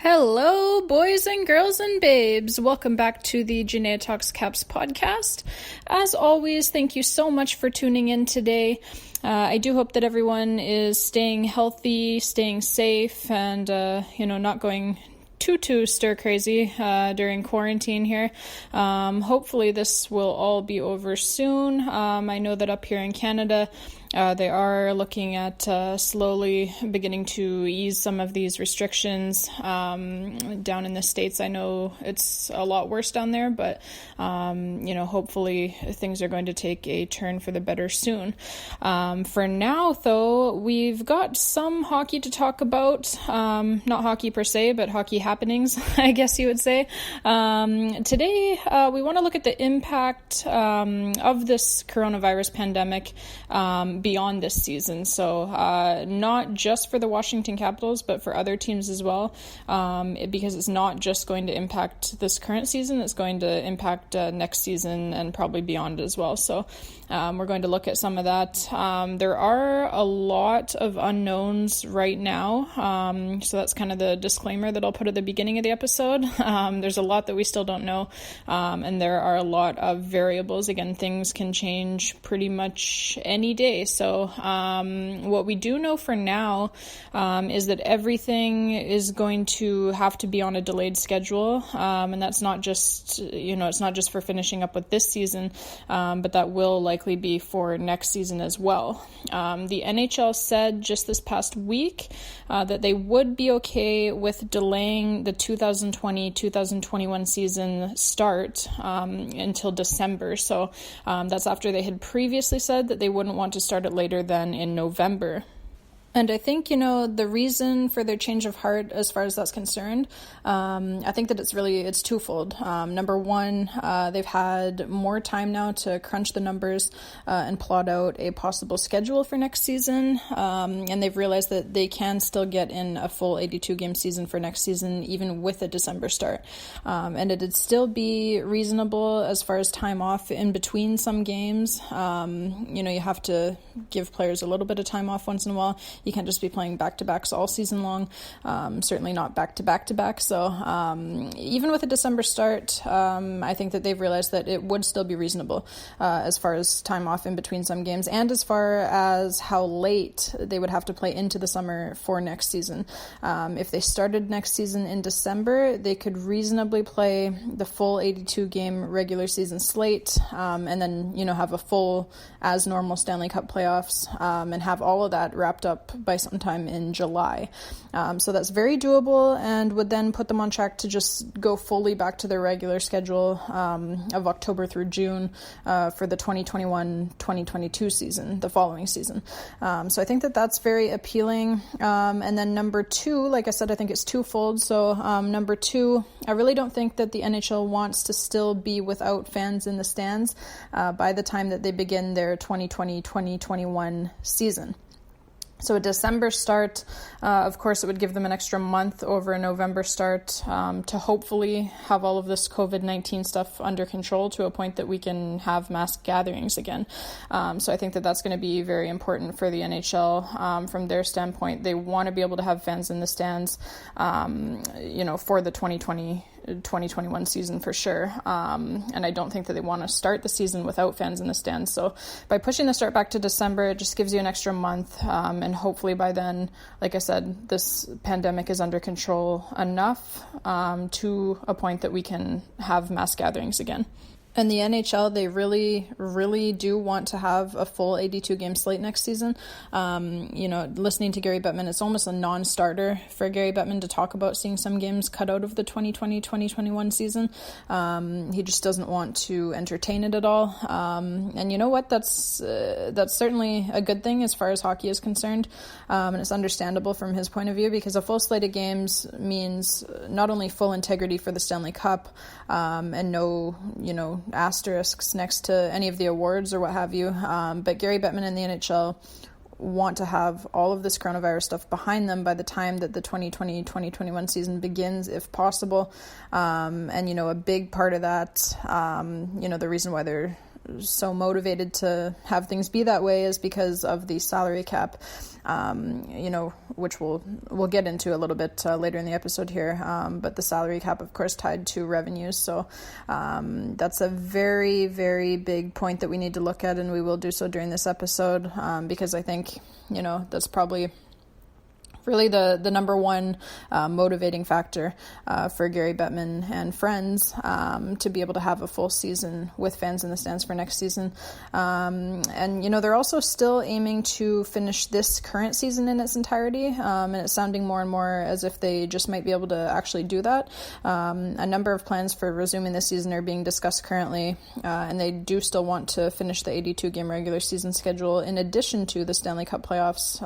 Hello, boys and girls and babes. Welcome back to the Janaea Talks Caps podcast. As always, thank you so much for tuning in today. I do hope that everyone is staying healthy, staying safe, and, not going too stir crazy during quarantine here. Hopefully this will all be over soon. I know that up here in Canada, they are looking at slowly beginning to ease some of these restrictions. Down in the States, I know it's a lot worse down there, but, hopefully things are going to take a turn for the better soon. For now, though, we've got some hockey to talk about. Not hockey per se, but hockey happenings, I guess you would say. Today, we want to look at the impact of this coronavirus pandemic beyond this season. So not just for the Washington Capitals, but for other teams as well, because it's not just going to impact this current season, it's going to impact next season and probably beyond as well. So we're going to look at some of that. There are a lot of unknowns right now, so that's kind of the disclaimer that I'll put at the beginning of the episode. There's a lot that we still don't know, and there are a lot of variables. Again, things can change pretty much any day. So what we do know for now is that everything is going to have to be on a delayed schedule, and that's not just, it's not just for finishing up with this season, but that will likely be for next season as well. The NHL said just this past week that they would be okay with delaying the 2020-2021 season start until December. So that's after they had previously said that they wouldn't want to start it later than in November. And I think, the reason for their change of heart as far as that's concerned, I think that it's twofold. Number one, they've had more time now to crunch the numbers and plot out a possible schedule for next season. And they've realized that they can still get in a full 82-game season for next season, even with a December start. And it'd still be reasonable as far as time off in between some games. You have to give players a little bit of time off once in a while. You can't just be playing back-to-backs all season long, certainly not back-to-back-to-back. So even with a December start, I think that they've realized that it would still be reasonable as far as time off in between some games, and as far as how late they would have to play into the summer for next season. If they started next season in December, they could reasonably play the full 82-game regular season slate, and then, have a full as normal Stanley Cup playoffs, and have all of that wrapped up by sometime in July. So that's very doable and would then put them on track to just go fully back to their regular schedule of October through June for the 2021-2022 season, the following season. So I think that that's very appealing. And then number two, like I said, I think it's twofold. So number two, I really don't think that the NHL wants to still be without fans in the stands by the time that they begin their 2020-2021 season. So a December start, of course, it would give them an extra month over a November start to hopefully have all of this COVID-19 stuff under control to a point that we can have mass gatherings again. So I think that that's going to be very important for the NHL. From their standpoint, they want to be able to have fans in the stands, for the 2021 season for sure. And I don't think that they want to start the season without fans in the stands. So by pushing the start back to December, it just gives you an extra month. And hopefully by then, like I said, this pandemic is under control enough to a point that we can have mass gatherings again. And the NHL, they really, really do want to have a full 82-game slate next season. Listening to Gary Bettman, it's almost a non-starter for Gary Bettman to talk about seeing some games cut out of the 2020-2021 season. He just doesn't want to entertain it at all. And you know what? That's certainly a good thing as far as hockey is concerned. And it's understandable from his point of view, because a full slate of games means not only full integrity for the Stanley Cup and no, asterisks next to any of the awards or what have you. But Gary Bettman and the NHL want to have all of this coronavirus stuff behind them by the time that the 2020-2021 season begins, if possible. And, a big part of that, the reason why they're so motivated to have things be that way is because of the salary cap, which we'll get into a little bit later in the episode here. But the salary cap, of course, tied to revenues. So that's a very, very big point that we need to look at, and we will do so during this episode, because I think, that's probably really the number one motivating factor for Gary Bettman and friends to be able to have a full season with fans in the stands for next season. And they're also still aiming to finish this current season in its entirety, and it's sounding more and more as if they just might be able to actually do that. A number of plans for resuming this season are being discussed currently, and they do still want to finish the 82-game regular season schedule in addition to the Stanley Cup playoffs,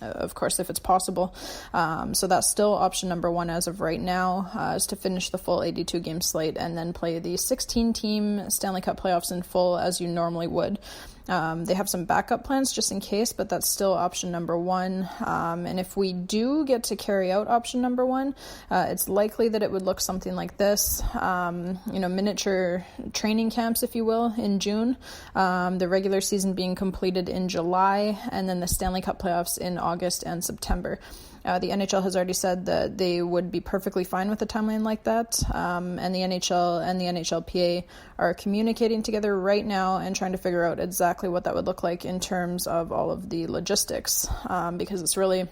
of course, if it's possible. So that's still option number one as of right now, is to finish the full 82-game slate and then play the 16-team Stanley Cup playoffs in full as you normally would. They have some backup plans just in case, but that's still option number one. And if we do get to carry out option number one, it's likely that it would look something like this, miniature training camps, if you will, in June, the regular season being completed in July, and then the Stanley Cup playoffs in August and September. The NHL has already said that they would be perfectly fine with a timeline like that, and the NHL and the NHLPA are communicating together right now and trying to figure out exactly what that would look like in terms of all of the logistics, because it's really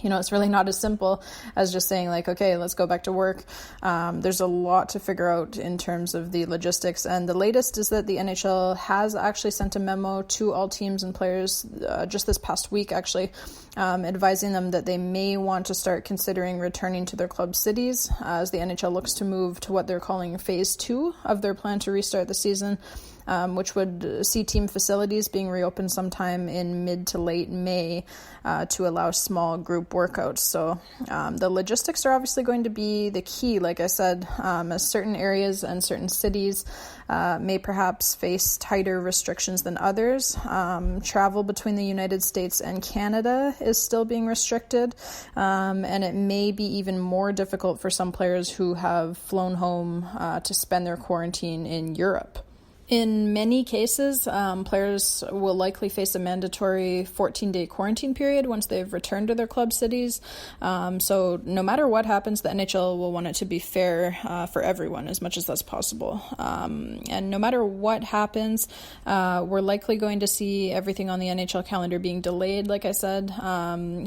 not as simple as just saying like, okay, let's go back to work. There's a lot to figure out in terms of the logistics. And the latest is that the NHL has actually sent a memo to all teams and players just this past week, actually, advising them that they may want to start considering returning to their club cities as the NHL looks to move to what they're calling phase 2 of their plan to restart the season. Which would see team facilities being reopened sometime in mid to late May to allow small group workouts. So the logistics are obviously going to be the key, like I said, as certain areas and certain cities may perhaps face tighter restrictions than others. Travel between the United States and Canada is still being restricted, and it may be even more difficult for some players who have flown home to spend their quarantine in Europe. In many cases, players will likely face a mandatory 14-day quarantine period once they've returned to their club cities. So no matter what happens, the NHL will want it to be fair for everyone as much as that's possible. And no matter what happens, we're likely going to see everything on the NHL calendar being delayed, like I said.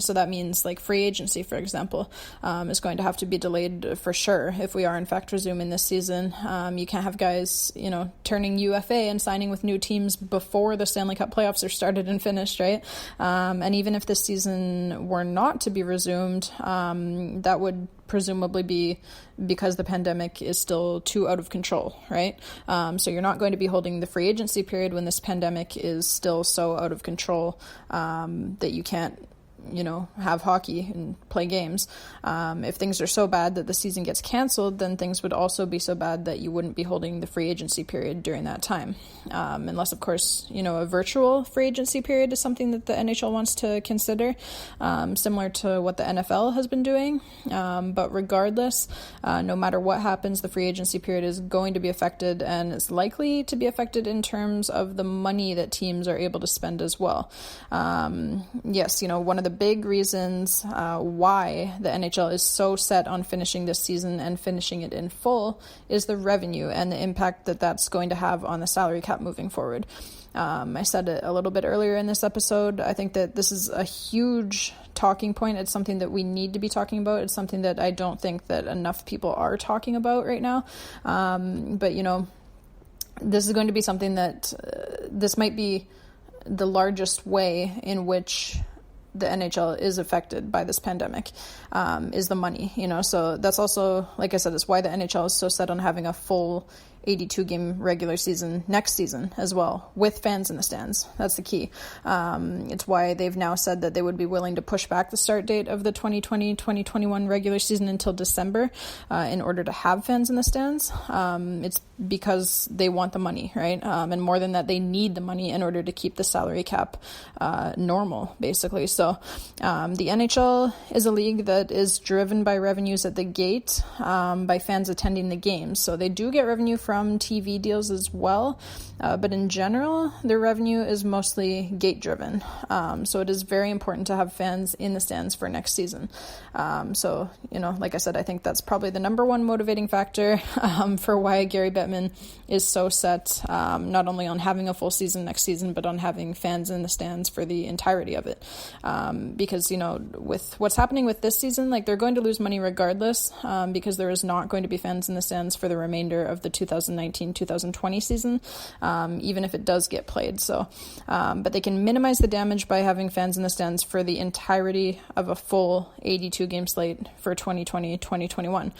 So that means like free agency, for example, is going to have to be delayed for sure if we are in fact resuming this season. You can't have guys, turning UFA and signing with new teams before the Stanley Cup playoffs are started and finished, right? And even if this season were not to be resumed, that would presumably be because the pandemic is still too out of control, right? So you're not going to be holding the free agency period when this pandemic is still so out of control that you can't have hockey and play games. If things are so bad that the season gets canceled, then things would also be so bad that you wouldn't be holding the free agency period during that time. Unless, of course, a virtual free agency period is something that the NHL wants to consider, similar to what the NFL has been doing. But regardless, no matter what happens, the free agency period is going to be affected, and it's likely to be affected in terms of the money that teams are able to spend as well. Yes, one of the big reasons why the NHL is so set on finishing this season and finishing it in full is the revenue and the impact that that's going to have on the salary cap moving forward. I said it a little bit earlier in this episode. I think that this is a huge talking point. It's something that we need to be talking about. It's something that I don't think that enough people are talking about right now. But this is going to be something that this might be the largest way in which the NHL is affected by this pandemic, is the money, so that's also, like I said, that's why the NHL is so set on having a full 82-game regular season next season as well, with fans in the stands. That's the key. It's why they've now said that they would be willing to push back the start date of the 2020-2021 regular season until December in order to have fans in the stands. It's because they want the money, right? And more than that, they need the money in order to keep the salary cap normal, basically. So the NHL is a league that is driven by revenues at the gate, by fans attending the games. So they do get revenue from TV deals as well. But in general, their revenue is mostly gate driven. So it is very important to have fans in the stands for next season. So, like I said, I think that's probably the number one motivating factor for why Gary Bettman is so set, not only on having a full season next season, but on having fans in the stands for the entirety of it. Because, with what's happening with this season, like they're going to lose money regardless, because there is not going to be fans in the stands for the remainder of the 2019-2020 season, even if it does get played. So, but they can minimize the damage by having fans in the stands for the entirety of a full 82 game slate for 2020-2021.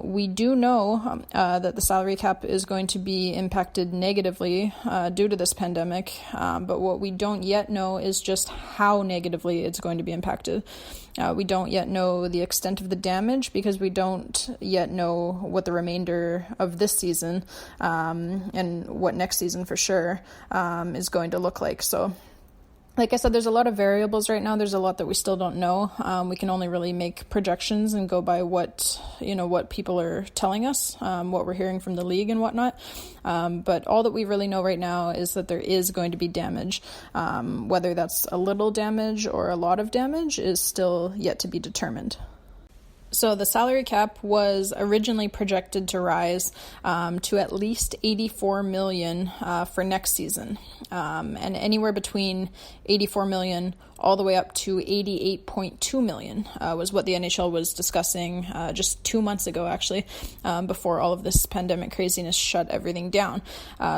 We do know that the salary cap is going to be impacted negatively due to this pandemic, but what we don't yet know is just how negatively it's going to be impacted. We don't yet know the extent of the damage because we don't yet know what the remainder of this season and what next season for sure is going to look like. So, like I said, there's a lot of variables right now. There's a lot that we still don't know. We can only really make projections and go by what people are telling us, what we're hearing from the league and whatnot. But all that we really know right now is that there is going to be damage. Whether that's a little damage or a lot of damage is still yet to be determined. So the salary cap was originally projected to rise to at least $84 million for next season, and anywhere between $84 million all the way up to $88.2 million was what the NHL was discussing just 2 months ago, actually, before all of this pandemic craziness shut everything down.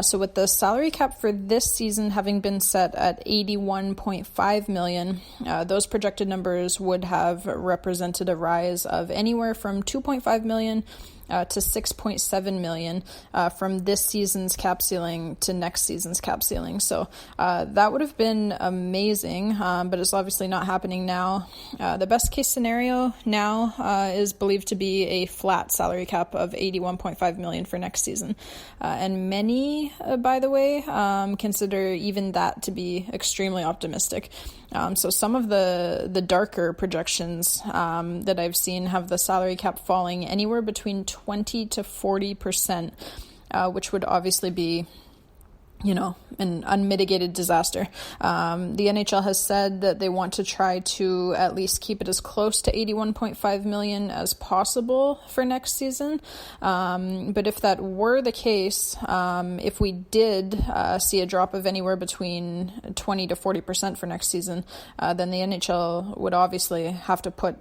So with the salary cap for this season having been set at $81.5 million, those projected numbers would have represented a rise of anywhere from $2.5 million to $6.7 million from this season's cap ceiling to next season's cap ceiling. So that would have been amazing, but it's obviously not happening now. The best case scenario now is believed to be a flat salary cap of $81.5 million for next season. And many, by the way, consider even that to be extremely optimistic. So some of the darker projections that I've seen have the salary cap falling anywhere between 20 to 40%, which would obviously be, an unmitigated disaster. The NHL has said that they want to try to at least keep it as close to $81.5 million as possible for next season. But if that were the case, if we did see a drop of anywhere between 20 to 40% for next season, then the NHL would obviously have to put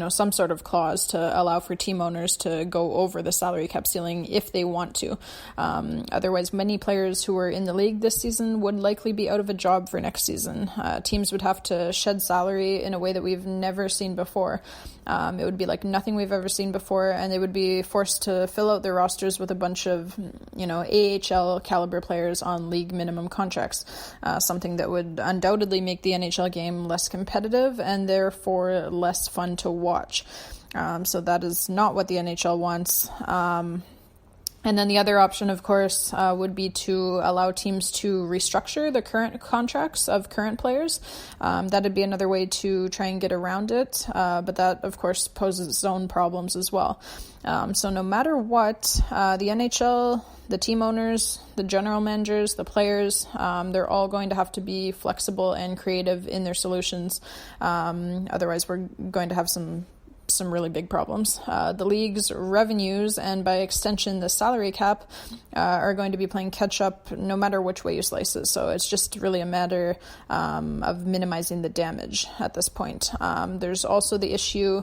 some sort of clause to allow for team owners to go over the salary cap ceiling if they want to. Otherwise, many players who are in the league this season would likely be out of a job for next season. Teams would have to shed salary in a way that we've never seen before. It would be like nothing we've ever seen before, and they would be forced to fill out their rosters with a bunch of, AHL caliber players on league minimum contracts, something that would undoubtedly make the NHL game less competitive and therefore less fun to watch. So that is not what the NHL wants. And then the other option, of course, would be to allow teams to restructure the current contracts of current players. That would be another way to try and get around it. But that, of course, poses its own problems as well. So no matter what, the NHL, the team owners, the general managers, the players, they're all going to have to be flexible and creative in their solutions. Otherwise, we're going to have some really big problems. The league's revenues, and by extension the salary cap, are going to be playing catch up no matter which way you slice it. So it's just really a matter of minimizing the damage at this point. There's also the issue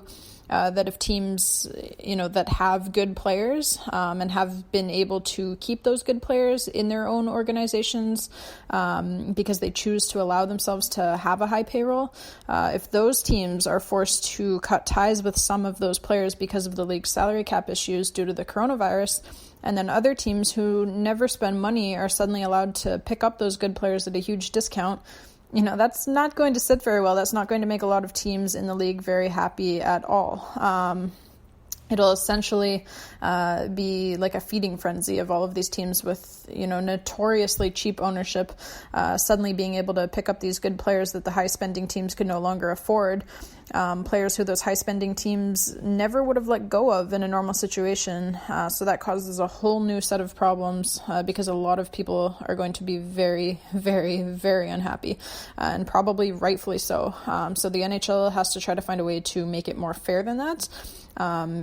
that if teams, that have good players and have been able to keep those good players in their own organizations because they choose to allow themselves to have a high payroll, if those teams are forced to cut ties with some of those players because of the league's salary cap issues due to the coronavirus, and then other teams who never spend money are suddenly allowed to pick up those good players at a huge discount, that's not going to sit very well. That's not going to make a lot of teams in the league very happy at all. It'll essentially be like a feeding frenzy of all of these teams with, notoriously cheap ownership, suddenly being able to pick up these good players that the high spending teams could no longer afford. players who those high-spending teams never would have let go of in a normal situation. So that causes a whole new set of problems because a lot of people are going to be very, very, very unhappy, and probably rightfully so. So the NHL has to try to find a way to make it more fair than that,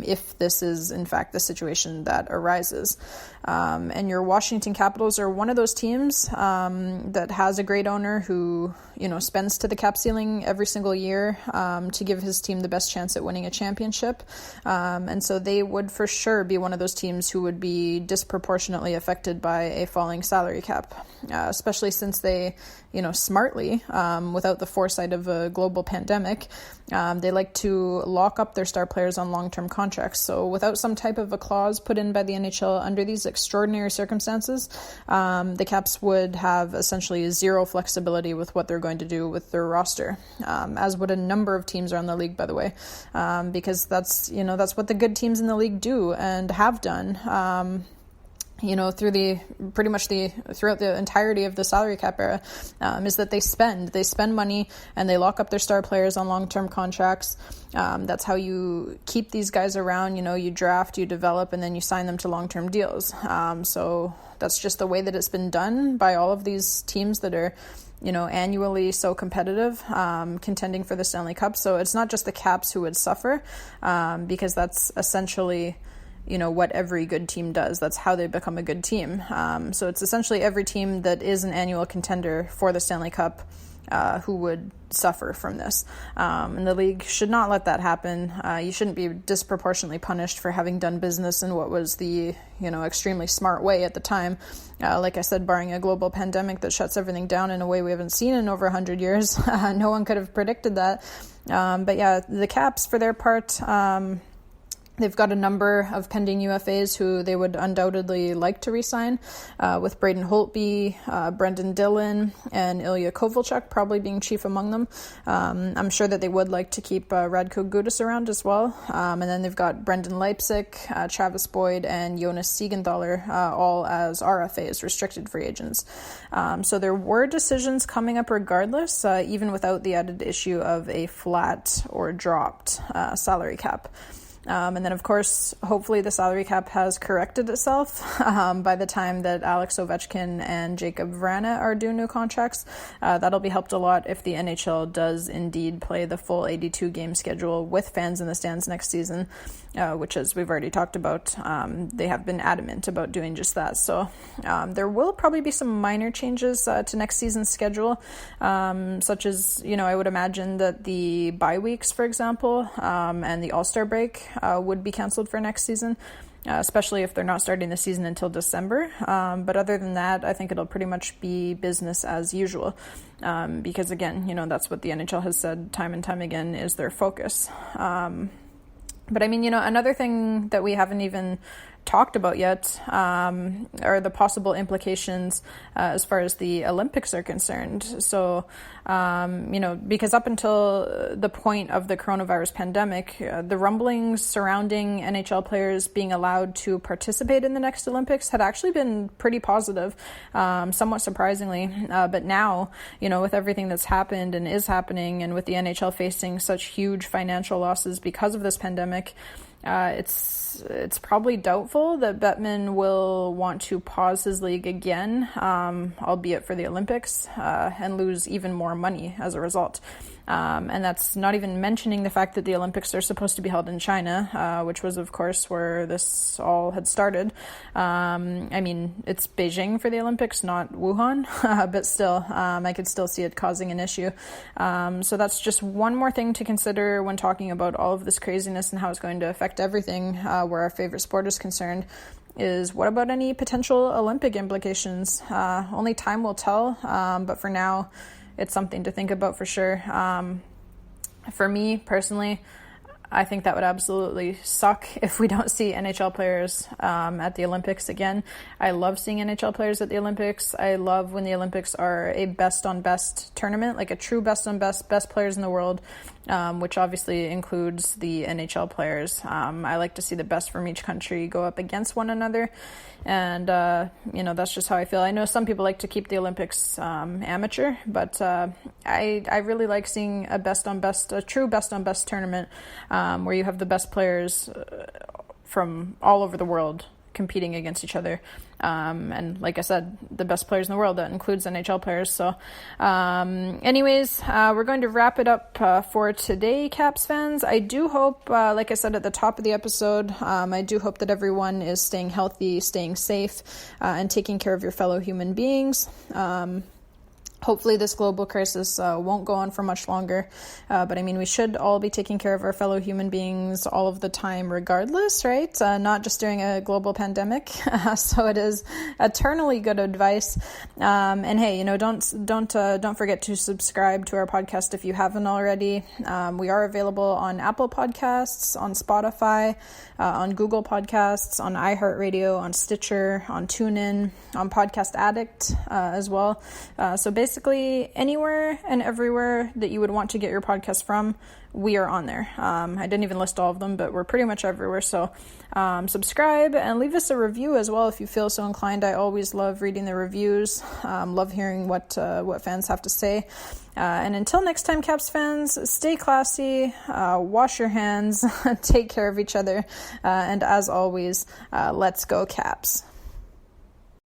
if this is in fact the situation that arises. And your Washington Capitals are one of those teams that has a great owner who, spends to the cap ceiling every single year to give his team the best chance at winning a championship. And so they would for sure be one of those teams who would be disproportionately affected by a falling salary cap, especially since they, smartly, without the foresight of a global pandemic, they like to lock up their star players on long-term contracts. So without some type of a clause put in by the NHL under these extraordinary circumstances, the Caps would have essentially zero flexibility with what they're going to do with their roster, as would a number of teams around the league, by the way, because that's what the good teams in the league do and have done. Throughout the entirety of the salary cap era, is that they spend money and they lock up their star players on long-term contracts. That's how you keep these guys around. You draft, you develop, and then you sign them to long-term deals. So that's just the way that it's been done by all of these teams that are, annually so competitive, contending for the Stanley Cup. So it's not just the Caps who would suffer, because that's essentially what every good team does. That's how they become a good team. So it's essentially every team that is an annual contender for the Stanley Cup who would suffer from this. And the league should not let that happen. You shouldn't be disproportionately punished for having done business in what was the, extremely smart way at the time. Like I said, barring a global pandemic that shuts everything down in a way we haven't seen in over 100 years. No one could have predicted that. But yeah, the Caps, for their part, they've got a number of pending UFAs who they would undoubtedly like to re-sign, with Braden Holtby, Brendan Dillon, and Ilya Kovalchuk probably being chief among them. I'm sure that they would like to keep Radko Gudas around as well. And then they've got Brendan Leipzig, Travis Boyd, and Jonas Siegenthaler, all as RFAs, restricted free agents. So there were decisions coming up regardless, even without the added issue of a flat or dropped salary cap. And then, of course, hopefully the salary cap has corrected itself by the time that Alex Ovechkin and Jacob Vrana are due new contracts. That'll be helped a lot if the NHL does indeed play the full 82-game schedule with fans in the stands next season, which, as we've already talked about, they have been adamant about doing just that. So there will probably be some minor changes to next season's schedule, such as, I would imagine that the bye weeks, for example, and the All-Star break would be canceled for next season, especially if they're not starting the season until December. But other than that, I think it'll pretty much be business as usual, because again, that's what the NHL has said time and time again is their focus. But I mean, another thing that we haven't even talked about yet are the possible implications as far as the Olympics are concerned. So, because up until the point of the coronavirus pandemic, the rumblings surrounding NHL players being allowed to participate in the next Olympics had actually been pretty positive, somewhat surprisingly. But now, with everything that's happened and is happening, and with the NHL facing such huge financial losses because of this pandemic, it's probably doubtful that Bettman will want to pause his league again, albeit for the Olympics, and lose even more money as a result. And that's not even mentioning the fact that the Olympics are supposed to be held in China, which was, of course, where this all had started. I mean, it's Beijing for the Olympics, not Wuhan, but still, I could still see it causing an issue. So that's just one more thing to consider when talking about all of this craziness and how it's going to affect everything where our favorite sport is concerned. Is what about any potential Olympic implications? Only time will tell, but for now, it's something to think about for sure. For me, personally, I think that would absolutely suck if we don't see NHL players at the Olympics again. I love seeing NHL players at the Olympics. I love when the Olympics are a best-on-best tournament, like a true best-on-best, best players in the world which obviously includes the NHL players. I like to see the best from each country go up against one another. And, that's just how I feel. I know some people like to keep the Olympics amateur, but I really like seeing a true best on best tournament where you have the best players from all over the world competing against each other. And like I said, the best players in the world, that includes NHL players. So anyways, we're going to wrap it up for today, Caps fans. I do hope, like I said at the top of the episode, I do hope that everyone is staying healthy, staying safe, and taking care of your fellow human beings. Hopefully this global crisis won't go on for much longer, but I mean, we should all be taking care of our fellow human beings all of the time regardless, right? Not just during a global pandemic. So it is eternally good advice. And hey, don't forget to subscribe to our podcast if you haven't already. We are available on Apple Podcasts, on Spotify, on Google Podcasts, on iHeartRadio, on Stitcher, on TuneIn, on Podcast Addict as well. So basically anywhere and everywhere that you would want to get your podcast from, we are on there. I didn't even list all of them, but we're pretty much everywhere. So subscribe and leave us a review as well if you feel so inclined. I always love reading the reviews, love hearing what fans have to say. And until next time, Caps fans, stay classy, wash your hands, take care of each other, and as always, let's go Caps.